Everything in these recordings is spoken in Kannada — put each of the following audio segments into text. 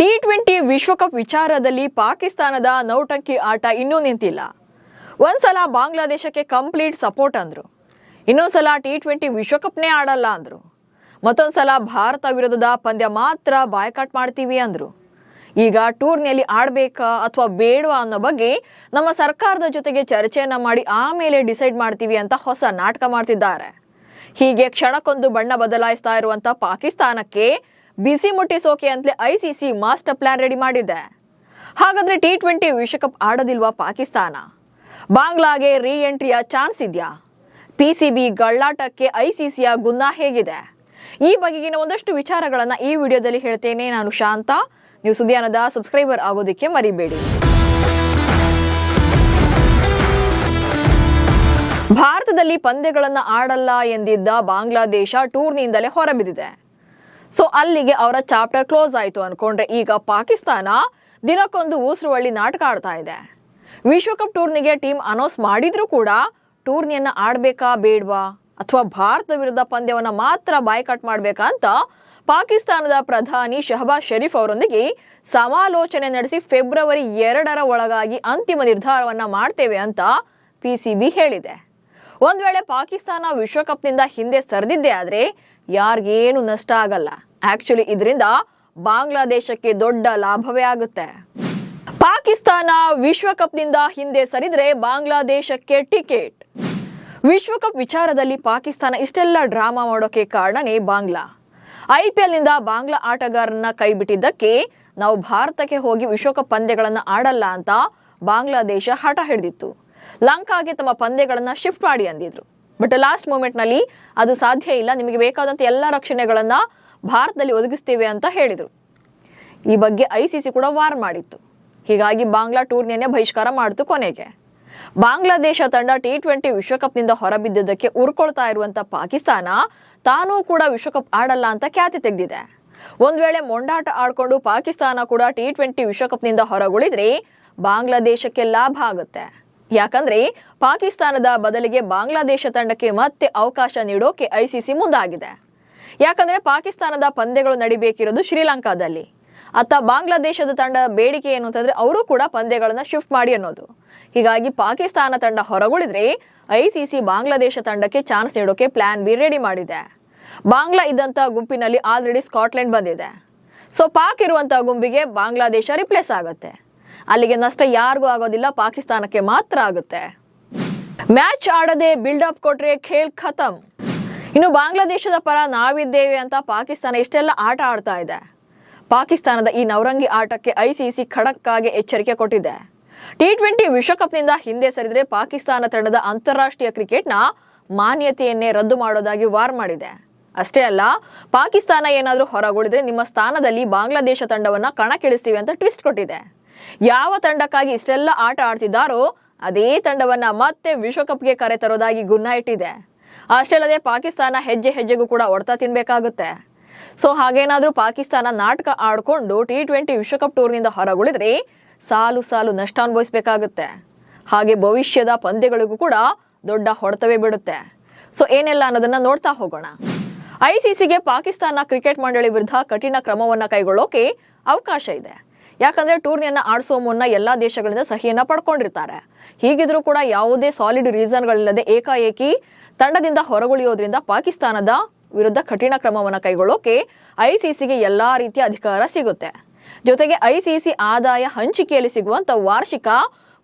ಟಿ20 ವಿಶ್ವಕಪ್ ವಿಚಾರದಲ್ಲಿ ಪಾಕಿಸ್ತಾನದ ನೌಟಂಕಿ ಆಟ ಇನ್ನೂ ನಿಂತಿಲ್ಲ. ಒಂದ್ಸಲ ಬಾಂಗ್ಲಾದೇಶಕ್ಕೆ ಕಂಪ್ಲೀಟ್ ಸಪೋರ್ಟ್ ಅಂದ್ರು, ಇನ್ನೊಂದ್ಸಲ ಟಿ20 ವಿಶ್ವಕಪ್ನೇ ಆಡಲ್ಲ ಅಂದ್ರು, ಮತ್ತೊಂದ್ಸಲ ಭಾರತ ವಿರುದ್ಧದ ಪಂದ್ಯ ಮಾತ್ರ ಬಾಯ್ಕಾಟ್ ಮಾಡ್ತೀವಿ ಅಂದ್ರು. ಈಗ ಟೂರ್ನಿಯಲ್ಲಿ ಆಡಬೇಕಾ ಅಥವಾ ಬೇಡವಾ ಅನ್ನೋ ಬಗ್ಗೆ ನಮ್ಮ ಸರ್ಕಾರದ ಜೊತೆಗೆ ಚರ್ಚೆಯನ್ನ ಮಾಡಿ ಆಮೇಲೆ ಡಿಸೈಡ್ ಮಾಡ್ತೀವಿ ಅಂತ ಹೊಸ ನಾಟಕ ಮಾಡ್ತಿದ್ದಾರೆ. ಹೀಗೆ ಕ್ಷಣಕ್ಕೊಂದು ಬಣ್ಣ ಬದಲಾಯಿಸ್ತಾ ಇರುವಂತ ಪಾಕಿಸ್ತಾನಕ್ಕೆ ಬಿಸಿ ಮುಟ್ಟಿಸೋಕೆ ಅಂತಲೇ ಐಸಿಸಿ ಮಾಸ್ಟರ್ ಪ್ಲಾನ್ ರೆಡಿ ಮಾಡಿದೆ. ಹಾಗಾದ್ರೆ ಟಿ20 ವಿಶ್ವಕಪ್ ಆಡೋದಿಲ್ವಾ ಪಾಕಿಸ್ತಾನ? ಬಾಂಗ್ಲಾಗೆ ರೀ ಎಂಟ್ರಿಯ ಚಾನ್ಸ್ ಇದೆಯಾ? ಪಿಸಿಬಿ ಗಳ್ಳಾಟಕ್ಕೆ ಐಸಿಸಿಯ ಗುನ್ನ ಹೇಗಿದೆ? ಈ ಬಗೆಗಿನ ಒಂದಷ್ಟು ವಿಚಾರಗಳನ್ನ ಈ ವಿಡಿಯೋದಲ್ಲಿ ಹೇಳ್ತೇನೆ. ನಾನು ಶಾಂತ. ನೀವು ಸುದ್ದಿಯಾನದ ಸಬ್ಸ್ಕ್ರೈಬರ್ ಆಗೋದಕ್ಕೆ ಮರಿಬೇಡಿ. ಭಾರತದಲ್ಲಿ ಪಂದ್ಯಗಳನ್ನ ಆಡಲ್ಲ ಎಂದಿದ್ದ ಬಾಂಗ್ಲಾದೇಶ ಟೂರ್ನಿಯಿಂದಲೇ ಹೊರಬಿದ್ದಿದೆ. ಸೊ ಅಲ್ಲಿಗೆ ಅವರ ಚಾಪ್ಟರ್ ಕ್ಲೋಸ್ ಆಯಿತು ಅನ್ಕೊಂಡ್ರೆ ಈಗ ಪಾಕಿಸ್ತಾನ ದಿನಕ್ಕೊಂದು ಊಸರವಳ್ಳಿ ನಾಟಕ ಆಡ್ತಾ ಇದೆ. ವಿಶ್ವಕಪ್ ಟೂರ್ನಿಗೆ ಟೀಮ್ ಅನೌನ್ಸ್ ಮಾಡಿದ್ರೂ ಕೂಡ ಟೂರ್ನಿಯನ್ನ ಆಡ್ಬೇಕಾ ಬೇಡ್ವಾ ಅಥವಾ ಭಾರತ ವಿರುದ್ಧ ಪಂದ್ಯವನ್ನ ಮಾತ್ರ ಬಾಯ್ಕಾಟ್ ಮಾಡ್ಬೇಕಾ ಅಂತ ಪಾಕಿಸ್ತಾನದ ಪ್ರಧಾನಿ ಶಹಬಾಜ್ ಶರೀಫ್ ಅವರೊಂದಿಗೆ ಸಮಾಲೋಚನೆ ನಡೆಸಿ ಫೆಬ್ರವರಿ 2ರ ಒಳಗಾಗಿ ಅಂತಿಮ ನಿರ್ಧಾರವನ್ನ ಮಾಡ್ತೇವೆ ಅಂತ ಪಿಸಿಬಿ ಹೇಳಿದೆ. ಒಂದ್ ವೇಳೆ ಪಾಕಿಸ್ತಾನ ವಿಶ್ವಕಪ್ನಿಂದ ಹಿಂದೆ ಸರಿದಿದ್ದೇ ಆದ್ರೆ ಯಾರಿಗೇನು ನಷ್ಟ ಆಗಲ್ಲ. ಆಕ್ಚುಲಿ ಇದರಿಂದ ಬಾಂಗ್ಲಾದೇಶಕ್ಕೆ ದೊಡ್ಡ ಲಾಭವೇ ಆಗುತ್ತೆ. ಪಾಕಿಸ್ತಾನ ವಿಶ್ವಕಪ್ನಿಂದ ಹಿಂದೆ ಸರಿದ್ರೆ ಬಾಂಗ್ಲಾದೇಶಕ್ಕೆ ಟಿಕೆಟ್. ವಿಶ್ವಕಪ್ ವಿಚಾರದಲ್ಲಿ ಪಾಕಿಸ್ತಾನ ಇಷ್ಟೆಲ್ಲ ಡ್ರಾಮಾ ಮಾಡೋಕೆ ಕಾರಣನೇ ಬಾಂಗ್ಲಾ. IPL ನಿಂದ ಬಾಂಗ್ಲಾ ಆಟಗಾರರನ್ನ ಕೈ ಬಿಟ್ಟಿದ್ದಕ್ಕೆ ನಾವು ಭಾರತಕ್ಕೆ ಹೋಗಿ ವಿಶ್ವಕಪ್ ಪಂದ್ಯಗಳನ್ನ ಆಡಲ್ಲ ಅಂತ ಬಾಂಗ್ಲಾದೇಶ ಹಠ ಹಿಡಿದಿತ್ತು. ಲಂಕಾಗೆ ತಮ್ಮ ಪಂದ್ಯಗಳನ್ನ ಶಿಫ್ಟ್ ಮಾಡಿ ಅಂದಿದ್ರು. ಬಟ್ ಲಾಸ್ಟ್ ಮೂಮೆಂಟ್ ನಲ್ಲಿ ಅದು ಸಾಧ್ಯ ಇಲ್ಲ, ನಿಮಗೆ ಬೇಕಾದಂತ ಎಲ್ಲ ರಕ್ಷಣೆಗಳನ್ನ ಭಾರತದಲ್ಲಿ ಒದಗಿಸ್ತೇವೆ ಅಂತ ಹೇಳಿದ್ರು. ಈ ಬಗ್ಗೆ ಐಸಿಸಿ ಕೂಡ ವಾರ್ನ್ ಮಾಡಿತ್ತು. ಹೀಗಾಗಿ ಬಾಂಗ್ಲಾ ಟೂರ್ನಿಯನ್ನೇ ಬಹಿಷ್ಕಾರ ಮಾಡಿತು. ಕೊನೆಗೆ ಬಾಂಗ್ಲಾದೇಶ ತಂಡ ಟಿ20 ವಿಶ್ವಕಪ್ನಿಂದ ಹೊರಬಿದ್ದಕ್ಕೆ ಉರ್ಕೊಳ್ತಾ ಇರುವಂತ ಪಾಕಿಸ್ತಾನ ತಾನೂ ಕೂಡ ವಿಶ್ವಕಪ್ ಆಡಲ್ಲ ಅಂತ ಖ್ಯಾತಿ ತೆಗೆದಿದೆ. ಒಂದ್ ವೇಳೆ ಮೊಂಡಾಟ ಆಡ್ಕೊಂಡು ಪಾಕಿಸ್ತಾನ ಕೂಡ ಟಿ20 ವಿಶ್ವಕಪ್ನಿಂದ ಹೊರಗುಳಿದ್ರೆ ಬಾಂಗ್ಲಾದೇಶಕ್ಕೆ ಲಾಭ ಆಗುತ್ತೆ. ಯಾಕಂದ್ರೆ ಪಾಕಿಸ್ತಾನದ ಬದಲಿಗೆ ಬಾಂಗ್ಲಾದೇಶ ತಂಡಕ್ಕೆ ಮತ್ತೆ ಅವಕಾಶ ನೀಡೋಕೆ ಐಸಿಸಿ ಮುಂದಾಗಿದೆ. ಯಾಕಂದ್ರೆ ಪಾಕಿಸ್ತಾನದ ಪಂದ್ಯಗಳು ನಡಿಬೇಕಿರೋದು ಶ್ರೀಲಂಕಾದಲ್ಲಿ. ಅತ್ತ ಬಾಂಗ್ಲಾದೇಶದ ತಂಡ ಬೇಡಿಕೆ ಏನು ಅಂತಂದ್ರೆ ಅವರು ಕೂಡ ಪಂದ್ಯಗಳನ್ನ ಶಿಫ್ಟ್ ಮಾಡಿ ಅನ್ನೋದು. ಹೀಗಾಗಿ ಪಾಕಿಸ್ತಾನ ತಂಡ ಹೊರಗುಳಿದ್ರೆ ಐಸಿಸಿ ಬಾಂಗ್ಲಾದೇಶ ತಂಡಕ್ಕೆ ಚಾನ್ಸ್ ನೀಡೋಕೆ ಪ್ಲಾನ್ ಬಿ ರೆಡಿ ಮಾಡಿದೆ. ಬಾಂಗ್ಲಾ ಇದ್ದಂತ ಗುಂಪಿನಲ್ಲಿ ಆಲ್ರೆಡಿ ಸ್ಕಾಟ್ಲೆಂಡ್ ಬಂದಿದೆ. ಸೊ ಪಾಕ್ ಇರುವಂತ ಗುಂಪಿಗೆ ಬಾಂಗ್ಲಾದೇಶ ರಿಪ್ಲೇಸ್ ಆಗುತ್ತೆ. ಅಲ್ಲಿಗೆ ನಷ್ಟ ಯಾರಿಗೂ ಆಗೋದಿಲ್ಲ, ಪಾಕಿಸ್ತಾನಕ್ಕೆ ಮಾತ್ರ ಆಗುತ್ತೆ. ಮ್ಯಾಚ್ ಆಡದೆ ಬಿಲ್ಡಪ್ ಕೊಟ್ರೆ ಖೇಲ್ ಖತಮ್. ಇನ್ನು ಬಾಂಗ್ಲಾದೇಶದ ಪರ ನಾವಿದ್ದೇವೆ ಅಂತ ಪಾಕಿಸ್ತಾನ ಇಷ್ಟೆಲ್ಲ ಆಟ ಆಡ್ತಾ ಇದೆ. ಪಾಕಿಸ್ತಾನದ ಈ ನವರಂಗಿ ಆಟಕ್ಕೆ ಐಸಿಸಿ ಖಡಕ್ ಆಗಿ ಎಚ್ಚರಿಕೆ ಕೊಟ್ಟಿದೆ. ಟಿ20 ವಿಶ್ವಕಪ್ನಿಂದ ಹಿಂದೆ ಸರಿದ್ರೆ ಪಾಕಿಸ್ತಾನ ತಂಡದ ಅಂತಾರಾಷ್ಟ್ರೀಯ ಕ್ರಿಕೆಟ್ನ ಮಾನ್ಯತೆಯನ್ನೇ ರದ್ದು ಮಾಡೋದಾಗಿ ವಾರ್ನ್ ಮಾಡಿದೆ. ಅಷ್ಟೇ ಅಲ್ಲ, ಪಾಕಿಸ್ತಾನ ಏನಾದ್ರೂ ಹೊರಗುಳಿದ್ರೆ ನಿಮ್ಮ ಸ್ಥಾನದಲ್ಲಿ ಬಾಂಗ್ಲಾದೇಶ ತಂಡವನ್ನ ಕಣಕ್ಕಿಳಿಸ್ತೀವಿ ಅಂತ ಟ್ವಿಸ್ಟ್ ಕೊಟ್ಟಿದೆ. ಯಾವ ತಂಡಕ್ಕಾಗಿ ಇಷ್ಟೆಲ್ಲ ಆಟ ಆಡ್ತಿದ್ದಾರೋ ಅದೇ ತಂಡವನ್ನ ಮತ್ತೆ ವಿಶ್ವಕಪ್ಗೆ ಕರೆ ತರೋದಾಗಿ ಗುನ್ನ ಇಟ್ಟಿದೆ. ಅಷ್ಟೇ ಅಲ್ಲದೆ ಪಾಕಿಸ್ತಾನ ಹೆಜ್ಜೆ ಹೆಜ್ಜೆಗೂ ಕೂಡ ಹೊಡ್ತಾ ತಿನ್ಬೇಕಾಗುತ್ತೆ. ಸೊ ಹಾಗೇನಾದ್ರೂ ಪಾಕಿಸ್ತಾನ ನಾಟಕ ಆಡ್ಕೊಂಡು ಟಿ20 ವಿಶ್ವಕಪ್ ಟೂರ್ನಿಂದ ಹೊರಗುಳಿದ್ರೆ ಸಾಲು ಸಾಲು ನಷ್ಟ ಅನುಭವಿಸಬೇಕಾಗುತ್ತೆ. ಹಾಗೆ ಭವಿಷ್ಯದ ಪಂದ್ಯಗಳಿಗೂ ಕೂಡ ದೊಡ್ಡ ಹೊಡೆತವೇ ಬಿಡುತ್ತೆ. ಸೊ ಏನೆಲ್ಲ ಅನ್ನೋದನ್ನ ನೋಡ್ತಾ ಹೋಗೋಣ. ಐಸಿಸಿಗೆ ಪಾಕಿಸ್ತಾನ ಕ್ರಿಕೆಟ್ ಮಂಡಳಿ ವಿರುದ್ಧ ಕಠಿಣ ಕ್ರಮವನ್ನ ಕೈಗೊಳ್ಳೋಕೆ ಅವಕಾಶ ಇದೆ. ಯಾಕಂದ್ರೆ ಟೂರ್ನಿಯನ್ನ ಆಡಿಸೋ ಮುನ್ನ ಎಲ್ಲಾ ದೇಶಗಳಿಂದ ಸಹಿಯನ್ನ ಪಡ್ಕೊಂಡಿರ್ತಾರೆ. ಹೀಗಿದ್ರೂ ಕೂಡ ಯಾವುದೇ ಸಾಲಿಡ್ ರೀಸನ್ಗಳಿಲ್ಲದೆ ಏಕಾಏಕಿ ತಂಡದಿಂದ ಹೊರಗುಳಿಯೋದ್ರಿಂದ ಪಾಕಿಸ್ತಾನದ ವಿರುದ್ಧ ಕಠಿಣ ಕ್ರಮವನ್ನ ಕೈಗೊಳ್ಳೋಕೆ ಐಸಿಸಿಗೆ ಎಲ್ಲಾ ರೀತಿಯ ಅಧಿಕಾರ ಸಿಗುತ್ತೆ. ಜೊತೆಗೆ ಐಸಿಸಿ ಆದಾಯ ಹಂಚಿಕೆಯಲ್ಲಿ ಸಿಗುವಂತ ವಾರ್ಷಿಕ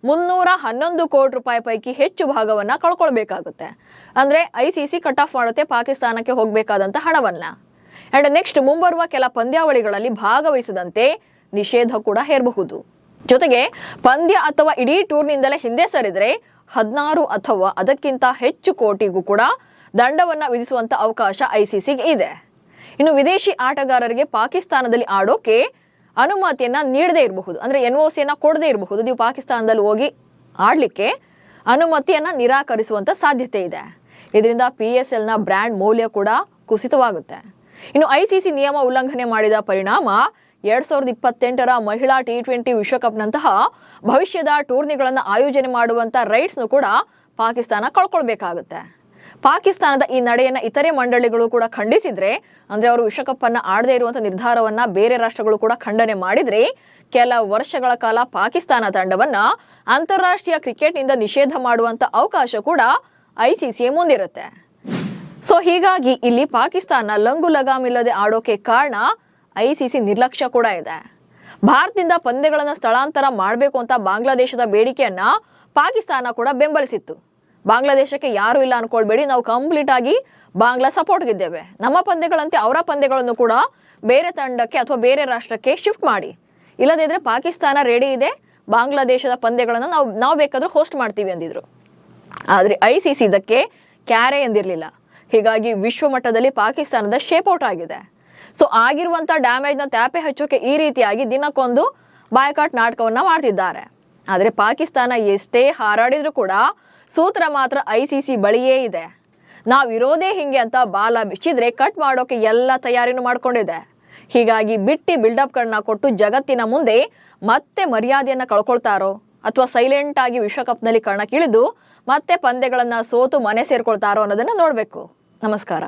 311 ಕೋಟಿ ರೂಪಾಯಿ ಪೈಕಿ ಹೆಚ್ಚು ಭಾಗವನ್ನ ಕಳ್ಕೊಳ್ಬೇಕಾಗುತ್ತೆ. ಅಂದ್ರೆ ಐಸಿಸಿ ಕಟ್ ಆಫ್ ಮಾಡುತ್ತೆ ಪಾಕಿಸ್ತಾನಕ್ಕೆ ಹೋಗ್ಬೇಕಾದಂತ ಹಣವನ್ನ. ಅಂಡ್ ನೆಕ್ಸ್ಟ್ ಮುಂಬರುವ ಕೆಲ ಪಂದ್ಯಾವಳಿಗಳಲ್ಲಿ ಭಾಗವಹಿಸದಂತೆ ನಿಷೇಧ ಕೂಡ ಹೇರಬಹುದು. ಜೊತೆಗೆ ಪಂದ್ಯ ಅಥವಾ ಇಡೀ ಟೂರ್ನಿಂದಲೇ ಹಿಂದೆ ಸರಿದ್ರೆ 16 ಅಥವಾ ಅದಕ್ಕಿಂತ ಹೆಚ್ಚು ಕೋಟಿಗೂ ಕೂಡ ದಂಡವನ್ನ ವಿಧಿಸುವಂತ ಅವಕಾಶ ಐಸಿಸಿಗೆ ಇದೆ. ಇನ್ನು ವಿದೇಶಿ ಆಟಗಾರರಿಗೆ ಪಾಕಿಸ್ತಾನದಲ್ಲಿ ಆಡೋಕೆ ಅನುಮತಿಯನ್ನ ನೀಡದೇ ಇರಬಹುದು, ಅಂದ್ರೆ NOCಯನ್ನ ಕೊಡದೇ ಇರಬಹುದು. ನೀವು ಪಾಕಿಸ್ತಾನದಲ್ಲಿ ಹೋಗಿ ಆಡ್ಲಿಕ್ಕೆ ಅನುಮತಿಯನ್ನ ನಿರಾಕರಿಸುವಂತ ಸಾಧ್ಯತೆ ಇದೆ. ಇದರಿಂದ PSL ನ ಬ್ರ್ಯಾಂಡ್ ಮೌಲ್ಯ ಕೂಡ ಕುಸಿತವಾಗುತ್ತೆ. ಇನ್ನು ಐಸಿಸಿ ನಿಯಮ ಉಲ್ಲಂಘನೆ ಮಾಡಿದ ಪರಿಣಾಮ 2028ರ ಮಹಿಳಾ ಟಿ20 ವಿಶ್ವಕಪ್ನಂತಹ ಭವಿಷ್ಯದ ಟೂರ್ನಿಗಳನ್ನು ಆಯೋಜನೆ ಮಾಡುವಂತ ರೈಟ್ಸ್ನು ಕೂಡ ಪಾಕಿಸ್ತಾನ ಕಳ್ಕೊಳ್ಬೇಕಾಗುತ್ತೆ. ಪಾಕಿಸ್ತಾನದ ಈ ನಡೆಯನ್ನ ಇತರೆ ಮಂಡಳಿಗಳು ಕೂಡ ಖಂಡಿಸಿದ್ರೆ, ಅಂದ್ರೆ ಅವರು ವಿಶ್ವಕಪ್ ಅನ್ನ ಆಡದೇ ಇರುವಂತ ನಿರ್ಧಾರವನ್ನ ಬೇರೆ ರಾಷ್ಟ್ರಗಳು ಕೂಡ ಖಂಡನೆ ಮಾಡಿದ್ರೆ, ಕೆಲ ವರ್ಷಗಳ ಕಾಲ ಪಾಕಿಸ್ತಾನ ತಂಡವನ್ನ ಅಂತಾರಾಷ್ಟ್ರೀಯ ಕ್ರಿಕೆಟ್ನಿಂದ ನಿಷೇಧ ಮಾಡುವಂತ ಅವಕಾಶ ಕೂಡ ICC ಮುಂದಿರುತ್ತೆ. ಸೊ ಹೀಗಾಗಿ ಇಲ್ಲಿ ಪಾಕಿಸ್ತಾನ ಲಂಗು ಲಗಾಮಿಲ್ಲದೆ ಆಡೋಕೆ ಕಾರಣ ICC ನಿರ್ಲಕ್ಷ್ಯ ಕೂಡ ಇದೆ. ಭಾರತದಿಂದ ಪಂದ್ಯಗಳನ್ನು ಸ್ಥಳಾಂತರ ಮಾಡಬೇಕು ಅಂತ ಬಾಂಗ್ಲಾದೇಶದ ಬೇಡಿಕೆಯನ್ನ ಪಾಕಿಸ್ತಾನ ಕೂಡ ಬೆಂಬಲಿಸಿತ್ತು. ಬಾಂಗ್ಲಾದೇಶಕ್ಕೆ ಯಾರು ಇಲ್ಲ ಅನ್ಕೊಳ್ಬೇಡಿ, ನಾವು ಕಂಪ್ಲೀಟ್ ಆಗಿ ಬಾಂಗ್ಲಾ ಸಪೋರ್ಟ್ಗಿದ್ದೇವೆ. ನಮ್ಮ ಪಂದ್ಯಗಳಂತೆ ಅವರ ಪಂದ್ಯಗಳನ್ನು ಕೂಡ ಬೇರೆ ತಂಡಕ್ಕೆ ಅಥವಾ ಬೇರೆ ರಾಷ್ಟ್ರಕ್ಕೆ ಶಿಫ್ಟ್ ಮಾಡಿ, ಇಲ್ಲದಿದ್ರೆ ಪಾಕಿಸ್ತಾನ ರೆಡಿ ಇದೆ, ಬಾಂಗ್ಲಾದೇಶದ ಪಂದ್ಯಗಳನ್ನು ನಾವು ಬೇಕಾದ್ರೂ ಹೋಸ್ಟ್ ಮಾಡ್ತೀವಿ ಅಂದಿದ್ರು. ಆದರೆ ICC ಇದಕ್ಕೆ ಕ್ಯಾರೆ ಎಂದಿರಲಿಲ್ಲ. ಹೀಗಾಗಿ ವಿಶ್ವ ಮಟ್ಟದಲ್ಲಿ ಪಾಕಿಸ್ತಾನದ ಶೇಪೌಟ್ ಆಗಿದೆ. ಸೊ ಆಗಿರುವಂಥ ಡ್ಯಾಮೇಜ್ನ ತ್ಯಾಪೆ ಹಚ್ಚೋಕೆ ಈ ರೀತಿಯಾಗಿ ದಿನಕ್ಕೊಂದು ಬಾಯ್ಕಾಟ್ ನಾಟಕವನ್ನ ಮಾಡ್ತಿದ್ದಾರೆ. ಆದರೆ ಪಾಕಿಸ್ತಾನ ಎಷ್ಟೇ ಹಾರಾಡಿದ್ರು ಕೂಡ ಸೂತ್ರ ಮಾತ್ರ ICC ಬಳಿಯೇ ಇದೆ. ನಾವಿರೋದೇ ಹಿಂಗೆ ಅಂತ ಬಾಲ ಬಿಚ್ಚಿದ್ರೆ ಕಟ್ ಮಾಡೋಕೆ ಎಲ್ಲ ತಯಾರಿನೂ ಮಾಡ್ಕೊಂಡಿದೆ. ಹೀಗಾಗಿ ಬಿಟ್ಟಿ ಬಿಲ್ಡಪ್ಗಳನ್ನ ಕೊಟ್ಟು ಜಗತ್ತಿನ ಮುಂದೆ ಮತ್ತೆ ಮರ್ಯಾದೆಯನ್ನು ಕಳ್ಕೊಳ್ತಾರೋ ಅಥವಾ ಸೈಲೆಂಟ್ ಆಗಿ ವಿಶ್ವಕಪ್ನಲ್ಲಿ ಕಣಕ್ಕಿಳಿದು ಮತ್ತೆ ಪಂದ್ಯಗಳನ್ನು ಸೋತು ಮನೆ ಸೇರ್ಕೊಳ್ತಾರೋ ಅನ್ನೋದನ್ನ ನೋಡಬೇಕು. ನಮಸ್ಕಾರ.